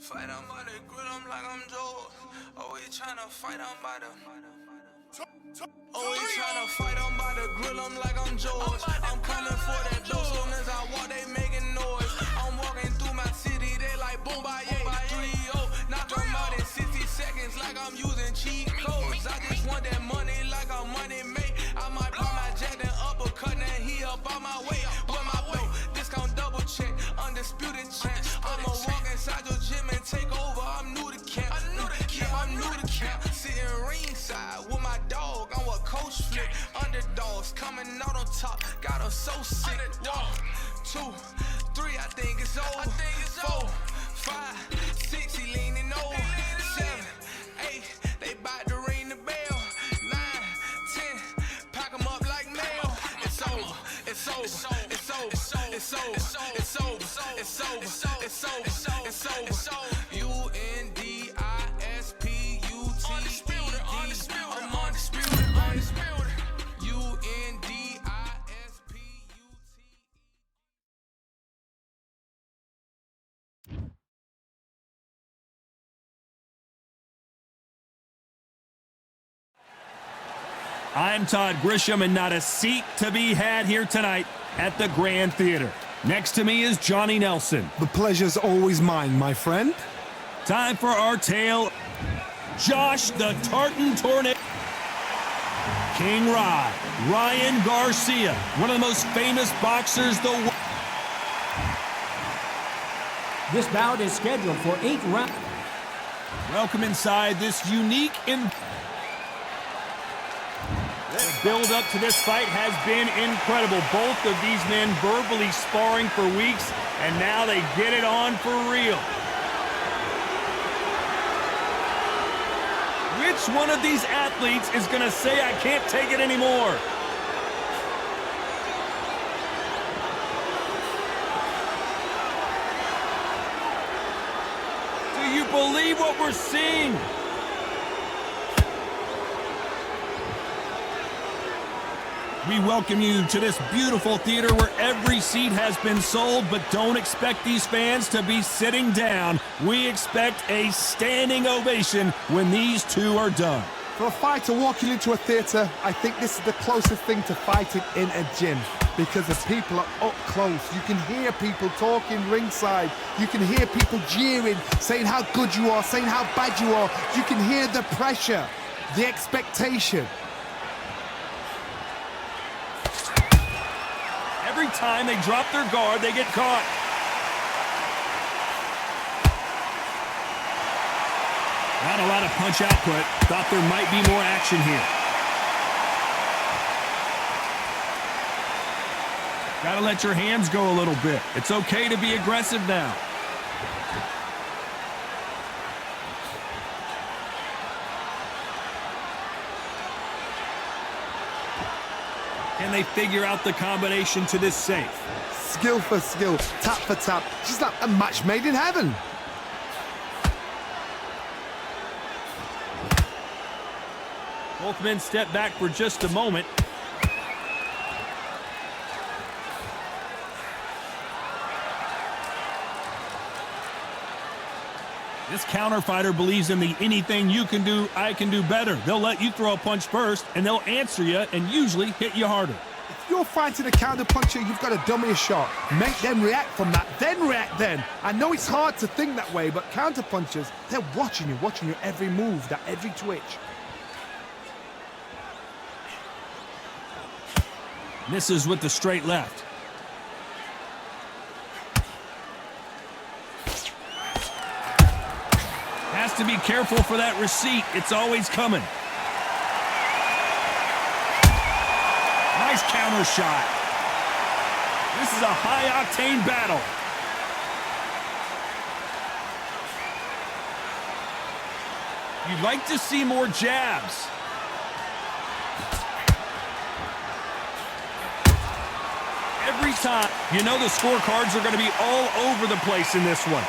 Fight, I'm about to grill them like I'm Joe. Always tryna fight, I'm about to. Always tryna fight, I'm about to grill them like I'm George. I'm coming for that dough, soon as I walk, they making noise. I'm walking through my city, they like boom, by 3-0. Knock them out in 60 seconds like I'm using cheat codes. I just want that money like I'm money made. I might pop my jack and uppercut, and he up on my way. With my dough, discount double check, undisputed champ. I'ma walk inside your gym and take over. I'm new to camp, I'm new to camp. Sitting ringside with my dog, I'm what coach flip. Underdogs coming out on top, got us so sick. 1, 2, 3, I think it's over. 4, 5, 6, he leaning over. 7, 8, they bout to ring the bell. 9, 10, pack 'em up like mail. It's over, it's over, it's over, it's over, it's over, it's over, it's over, it's over. UNDISPUTED. I'm undisputed. UNDISPUTED. I'm Todd Grisham, and not a seat to be had here tonight at the Grand Theater. Next to me is Johnny Nelson. The pleasure's always mine, my friend. Time for our tale. Josh the Tartan Tornado. King Rye, Ryan Garcia, one of the most famous boxers the world. This bout is scheduled for 8 rounds. Welcome inside this unique The build up to this fight has been incredible. Both of these men verbally sparring for weeks, and now they get it on for real. Which one of these athletes is going to say, I can't take it anymore? Do you believe what we're seeing? We welcome you to this beautiful theater where every seat has been sold, but don't expect these fans to be sitting down. We expect a standing ovation when these two are done. For a fighter walking into a theater, I think this is the closest thing to fighting in a gym, because the people are up close. You can hear people talking ringside. You can hear people jeering, saying how good you are, saying how bad you are. You can hear the pressure, the expectation. Every time they drop their guard, they get caught. Not a lot of punch output. Thought there might be more action here. Gotta let your hands go a little bit. It's okay to be aggressive now. Can they figure out the combination to this safe? Skill for skill, tap for tap. Just like a match made in heaven. Both men step back for just a moment. This counter fighter believes in the anything you can do, I can do better. They'll let you throw a punch first, and they'll answer you and usually hit you harder. If you're fighting a counter puncher, you've got to dummy a shot. Make them react from that, then react then. I know it's hard to think that way, but counter punchers, they're watching your every move, that every twitch. Misses with the straight left. Has to be careful for that receipt. It's always coming. Nice counter shot. This is a high-octane battle. You'd like to see more jabs. Every time, you know the scorecards are going to be all over the place in this one.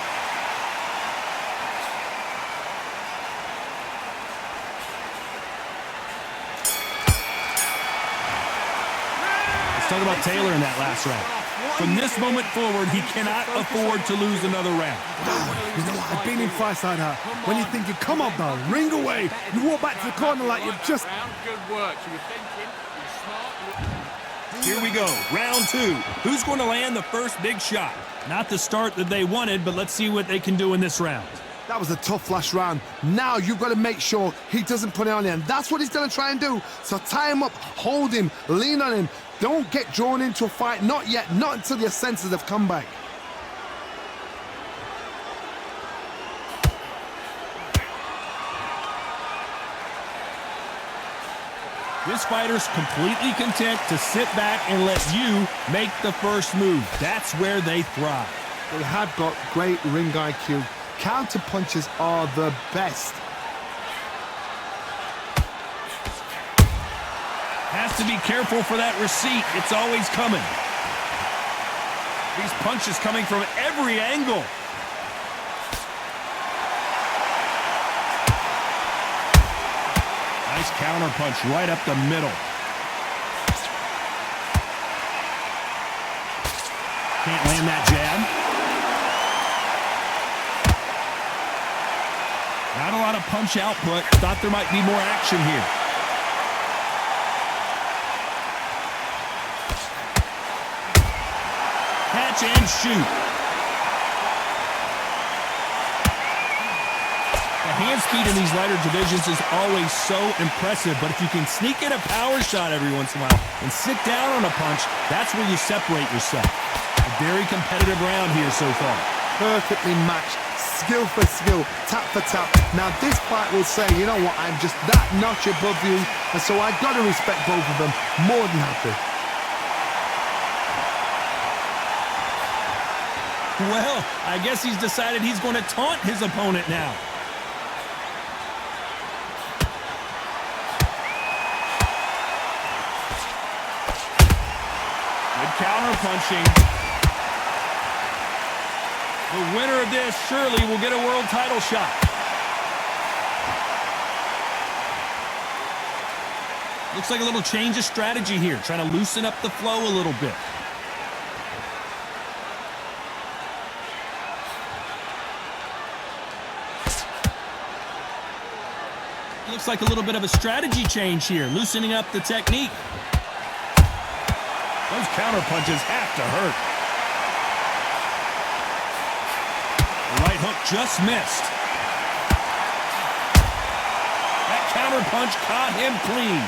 Let's talk about Taylor in that last round. From this moment forward, he cannot afford to lose another round. You know what? I've been in fights like that. When you're thinking, come on now, ring away. You walk back to the corner like you've just... Good work. You were thinking, you were smart. Here we go, round 2. Who's going to land the first big shot? Not the start that they wanted, but let's see what they can do in this round. That was a tough last round. Now you've got to make sure he doesn't put it on you, and that's what he's going to try and do. So tie him up, hold him, lean on him. Don't get drawn into a fight. Not yet, not until your senses have come back. This fighter's completely content to sit back and let you make the first move. That's where they thrive. They have got great ring IQ. Counter punches are the best. Has to be careful for that receipt. It's always coming. These punches coming from every angle. Nice counter punch right up the middle. Can't land that jab. Not a lot of punch output. Thought there might be more action here. Catch and shoot. The hand speed in these lighter divisions is always so impressive, but if you can sneak in a power shot every once in a while and sit down on a punch, that's where you separate yourself. A very competitive round here so far. Perfectly matched, skill for skill, tap for tap. Now this fight will say, you know what, I'm just that notch above you, and so I've got to respect both of them. More than happy. Well, I guess he's decided he's going to taunt his opponent now. Good counter punching. The winner of this surely will get a world title shot. Looks like a little change of strategy here, trying to loosen up the flow a little bit. Looks like a little bit of a strategy change here, loosening up the technique. Those counter punches have to hurt. The right hook just missed. That counter punch caught him clean.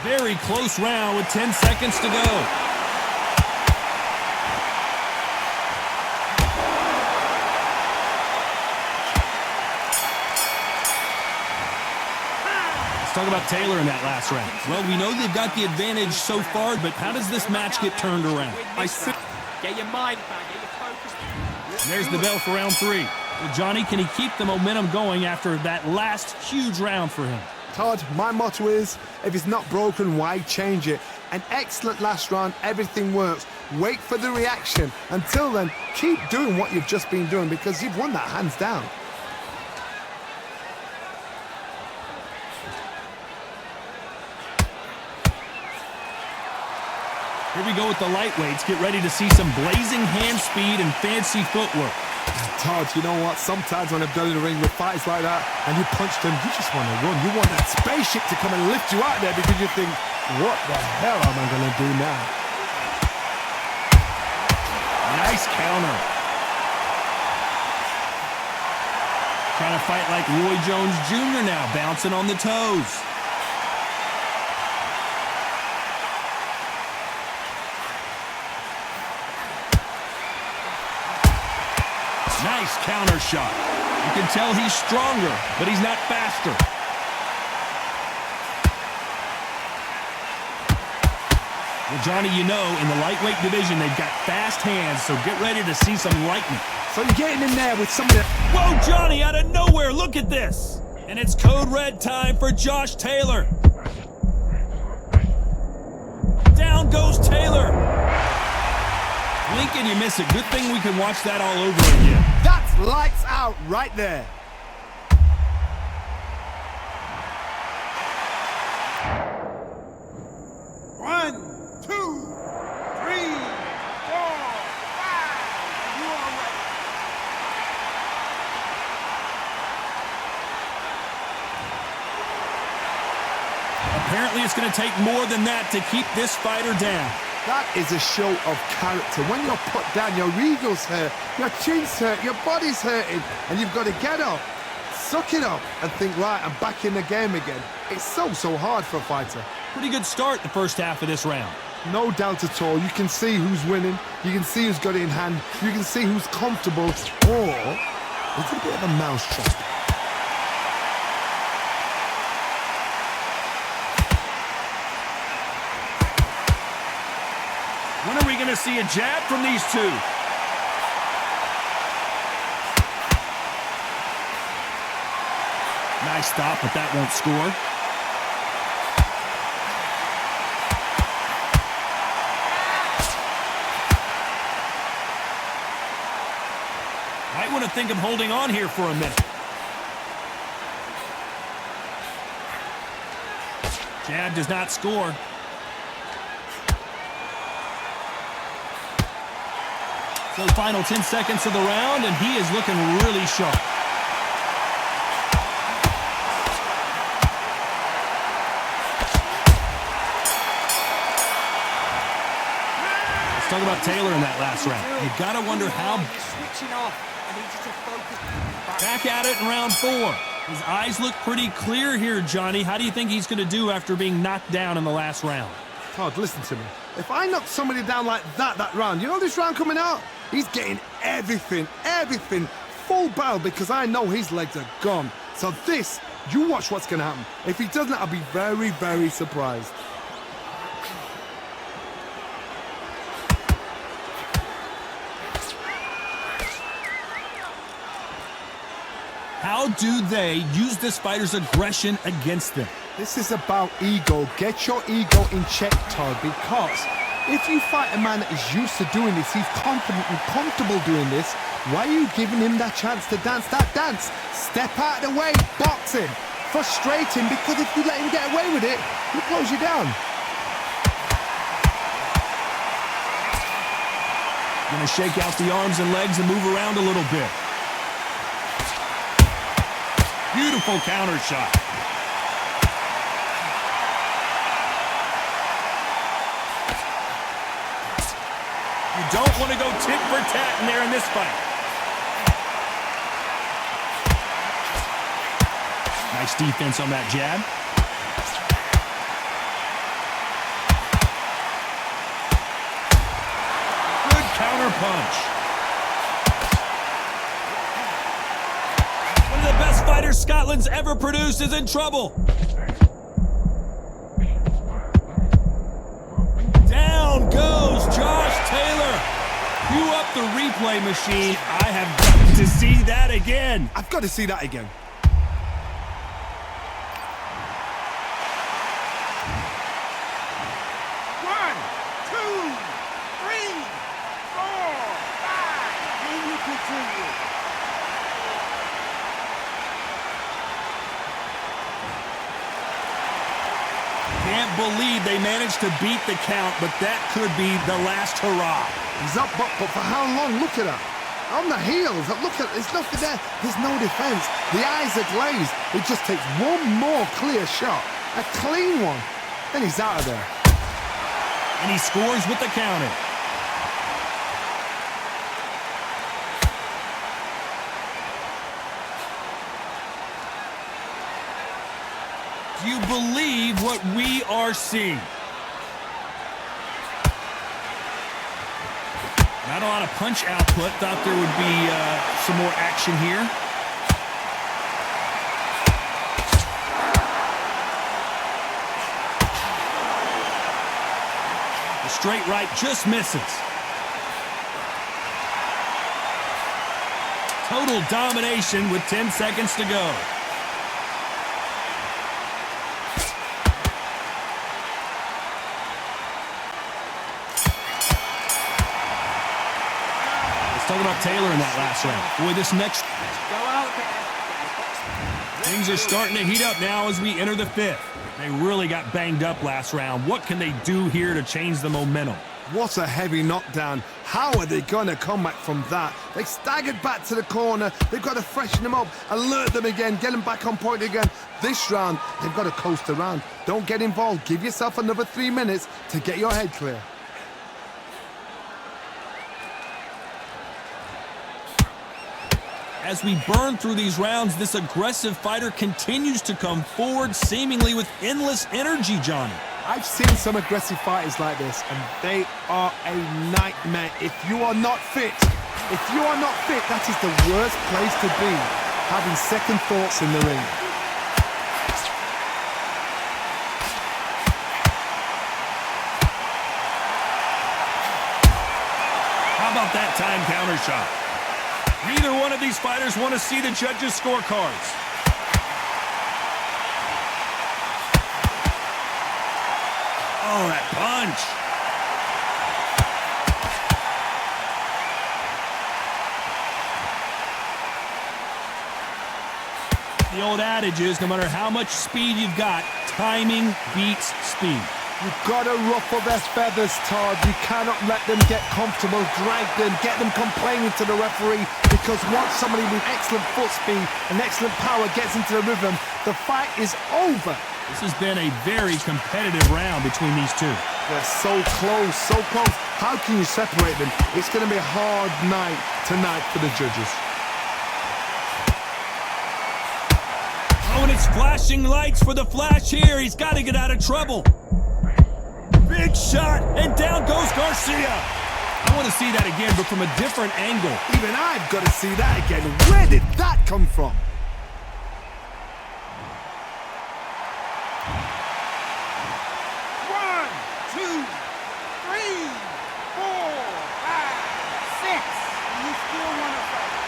Very close round with 10 seconds to go. Let's talk about Taylor in that last round. Well, we know they've got the advantage so far, but how does this match get turned around? Get your mind back, get your focus. And there's the bell for round 3. Well, Johnny, can he keep the momentum going after that last huge round for him? Todd, my motto is, if it's not broken, why change it? An excellent last round, everything works. Wait for the reaction. Until then, keep doing what you've just been doing because you've won that hands down. Here we go with the lightweights. Get ready to see some blazing hand speed and fancy footwork. Todd, you know what? Sometimes when I've done in the ring with fights like that and you punch them, you just want to run. You want that spaceship to come and lift you out there because you think, what the hell am I going to do now? Nice counter. Trying to fight like Roy Jones Jr. now, bouncing on the toes. Nice counter shot. You can tell he's stronger, but he's not faster. Well, Johnny, you know, in the lightweight division, they've got fast hands, so get ready to see some lightning. So you're getting in there with some of the... Whoa, Johnny, out of nowhere, look at this. And it's code red time for Josh Taylor. Down goes Taylor. Lincoln, you miss it. Good thing we can watch that all over again. That's lights out right there. Apparently it's going to take more than that to keep this fighter down. That is a show of character. When you're put down, your ego's hurt, your chin's hurt, your body's hurting, and you've got to get up, suck it up, and think, right, I'm back in the game again. It's so hard for a fighter. Pretty good start the first half of this round. No doubt at all. You can see who's winning. You can see who's got it in hand. You can see who's comfortable. Or it's a bit of a mousetrap. When are we going to see a jab from these two? Nice stop, but that won't score. Might want to think of holding on here for a minute. Jab does not score. So final 10 seconds of the round, and he is looking really sharp. Let's talk about Taylor in that last round. You gotta wonder how. Switching off. I need you to focus. Back at it in round 4. His eyes look pretty clear here, Johnny. How do you think he's gonna do after being knocked down in the last round? Todd, listen to me. If I knock somebody down like that round, you know this round coming out? He's getting everything, full barrel, because I know his legs are gone. So this, you watch what's going to happen. If he doesn't, I'll be very, very surprised. How do they use this fighter's aggression against them? This is about ego. Get your ego in check, Todd, because if you fight a man that is used to doing this, he's confident and comfortable doing this, why are you giving him that chance to dance that dance? Step out of the way, box him, frustrate him, because if you let him get away with it, he'll close you down. Gonna shake out the arms and legs and move around a little bit. Beautiful counter shot. You don't want to go tit for tat in there in this fight. Nice defense on that jab. Good counter punch. One of the best fighters Scotland's ever produced is in trouble. Down goes Josh Taylor. Cue up the replay machine. I have got to see that again. I've got to see that again. One, two, three, four, five. Can you continue? Can't believe they managed to beat the count, but that could be the last hurrah. He's up, but for how long? Look at that. On the heels, look at, there's nothing there. There's no defense. The eyes are glazed. It just takes one more clear shot, a clean one, then he's out of there. And he scores with the counter. Do you believe what we are seeing? Not a lot of punch output. Thought there would be some more action here. The straight right just misses. Total domination with 10 seconds to go. Talk about Taylor in that last round. Boy, this next... Go out there. Things are starting to heat up now as we enter the 5th. They really got banged up last round. What can they do here to change the momentum? What a heavy knockdown. How are they going to come back from that? They staggered back to the corner. They've got to freshen them up, alert them again, get them back on point again. This round, they've got to coast around. Don't get involved. Give yourself another 3 minutes to get your head clear. As we burn through these rounds, this aggressive fighter continues to come forward, seemingly with endless energy, Johnny. I've seen some aggressive fighters like this, and they are a nightmare. If you are not fit, that is the worst place to be, having second thoughts in the ring. How about that time counter shot? Neither one of these fighters want to see the judges' scorecards. Oh, that punch. The old adage is, no matter how much speed you've got, timing beats speed. You've got to ruffle their feathers, Todd. You cannot let them get comfortable, drag them, get them complaining to the referee, because once somebody with excellent foot speed and excellent power gets into the rhythm, the fight is over. This has been a very competitive round between these two. They're so close, so close. How can you separate them? It's going to be a hard night tonight for the judges. Oh, and it's flashing lights for the Flash here. He's got to get out of trouble. Big shot, and down goes Garcia. I want to see that again, but from a different angle. Even I've got to see that again. Where did that come from? One, two, three, 4, 5, 6. And you still want to fight.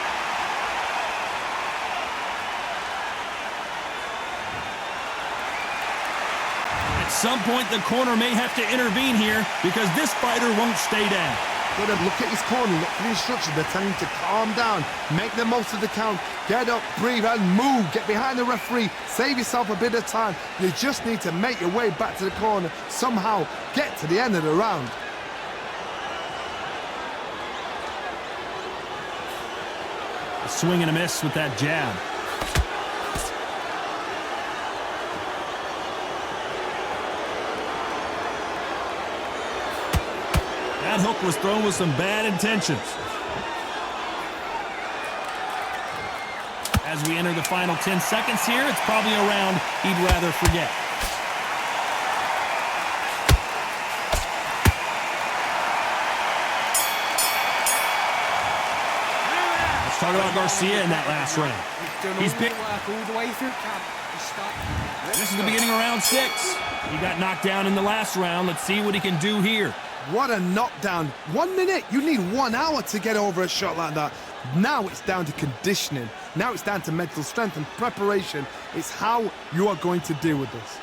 At some point, the corner may have to intervene here because this fighter won't stay down. Got to look at his corner, look for the instructions. They're telling him to calm down, make the most of the count, get up, breathe, and move. Get behind the referee, save yourself a bit of time. You just need to make your way back to the corner, somehow get to the end of the round. A swing and a miss with that jab. That hook was thrown with some bad intentions. As we enter the final 10 seconds here, it's probably a round he'd rather forget. Let's talk about Garcia in that last round. He's big. Work all the way through camp. This is the beginning of round 6. He got knocked down in the last round. Let's see what he can do here. What a knockdown. 1 minute, you need 1 hour to get over a shot like that. Now it's down to conditioning. Now it's down to mental strength and preparation. It's how you are going to deal with this.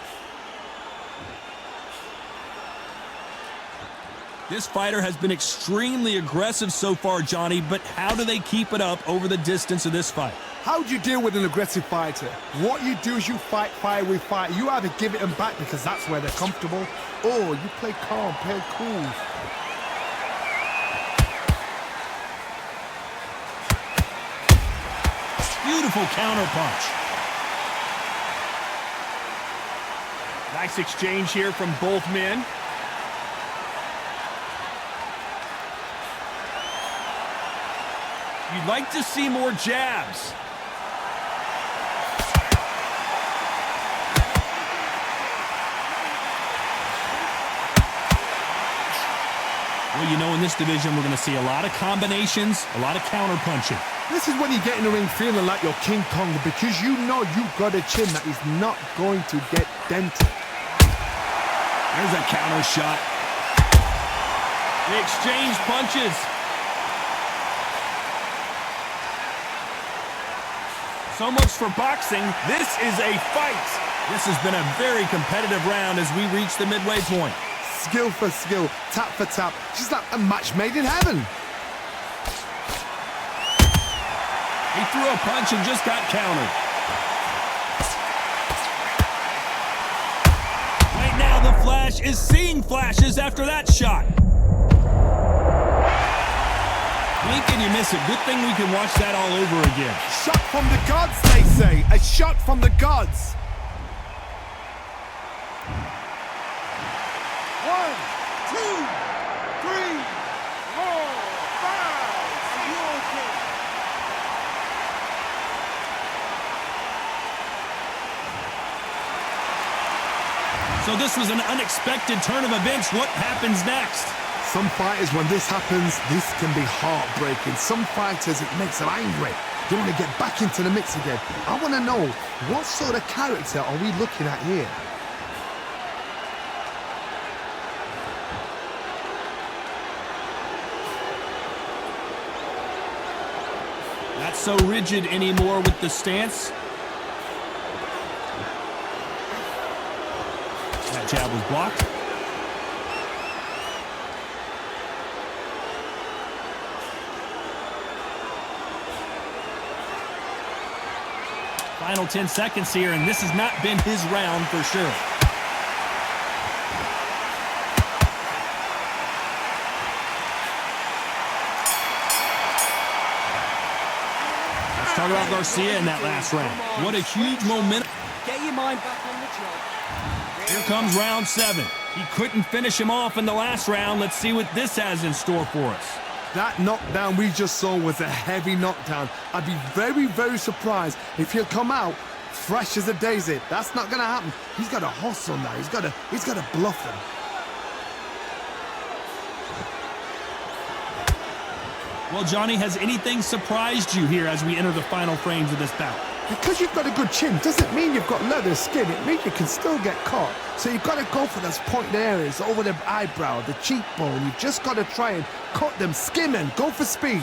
This fighter has been extremely aggressive so far, Johnny, but how do they keep it up over the distance of this fight? How do you deal with an aggressive fighter? What you do is you fight fire with fire. You either give it them back because that's where they're comfortable, or you play calm, play cool. Beautiful counter punch. Nice exchange here from both men. You'd like to see more jabs. Well, you know, in this division, we're going to see a lot of combinations, a lot of counter punching. This is when you get in the ring feeling like you're King Kong, because you know you've got a chin that is not going to get dented. There's a counter shot. They exchange punches. So much for boxing. This is a fight. This has been a very competitive round as we reach the midway point. Skill for skill, tap for tap. Just like a match made in heaven. He threw a punch and just got countered. Right now, the Flash is seeing flashes after that shot. Blink and you miss it. Good thing we can watch that all over again. Shot from the gods, they say. A shot from the gods. So this was an unexpected turn of events. What happens next? Some fighters, when this happens, this can be heartbreaking. Some fighters, it makes them angry. They want to get back into the mix again. I want to know, what sort of character are we looking at here? Not so rigid anymore with the stance. That jab was blocked. Final 10 seconds here, and this has not been his round for sure. Let's talk about Garcia in that last round. What a huge momentum. Get your mind back on the job. Here comes round 7. He couldn't finish him off in the last round. Let's see what this has in store for us. That knockdown we just saw was a heavy knockdown. I'd be very, very surprised if he'll come out fresh as a daisy. That's not going to happen. He's got to hustle now. He's got to bluff them. Well, Johnny, has anything surprised you here as we enter the final frames of this bout? Because you've got a good chin doesn't mean you've got leather skin. It means you can still get caught. So you've got to go for those pointed areas over the eyebrow, the cheekbone. You've just got to try and cut them, skim them, go for speed.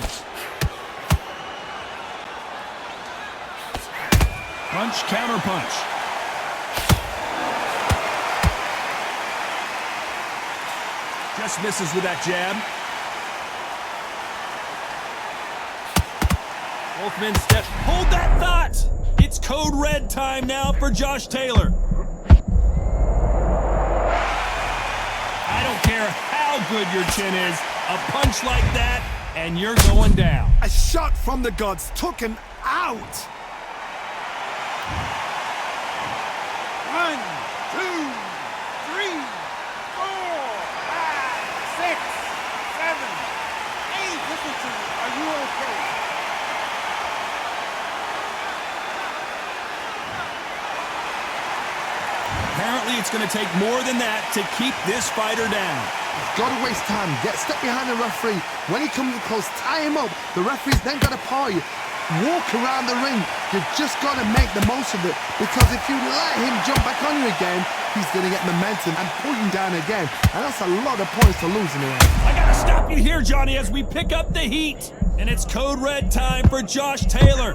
Punch, counter punch. Just misses with that jab. Both men step. Hold that thought! It's code red time now for Josh Taylor. I don't care how good your chin is, a punch like that, and you're going down. A shot from the gods took him out. 1, 2, 3, 4, 5, 6, 7, 8. Listen to me. Are you okay? Apparently, it's going to take more than that to keep this fighter down. Got to waste time. Step behind the referee. When he comes close, tie him up. The referee's then got to paw you. Walk around the ring. You've just got to make the most of it. Because if you let him jump back on you again, he's going to get momentum and pull you down again. And that's a lot of points to lose in the end. I got to stop you here, Johnny, as we pick up the heat. And it's code red time for Josh Taylor.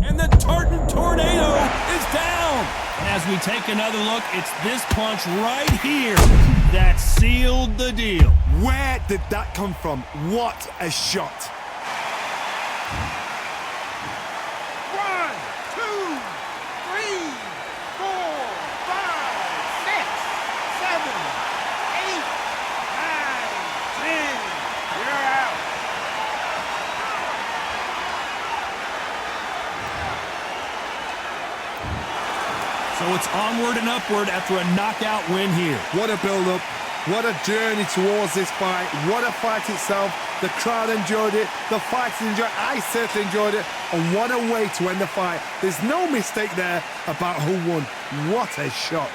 And the Tartan Tornado is down. And as we take another look, it's this punch right here that sealed the deal. Where did that come from? What a shot. 1, 2, 3, 4, 5, 6, 7, 8, 9, 10. You're out. So it's onward and upward after a knockout win here. What a build-up. What a journey towards this fight. What a fight itself. The crowd enjoyed it. The fighters enjoyed it. I certainly enjoyed it. And what a way to end the fight. There's no mistake there about who won. What a shot.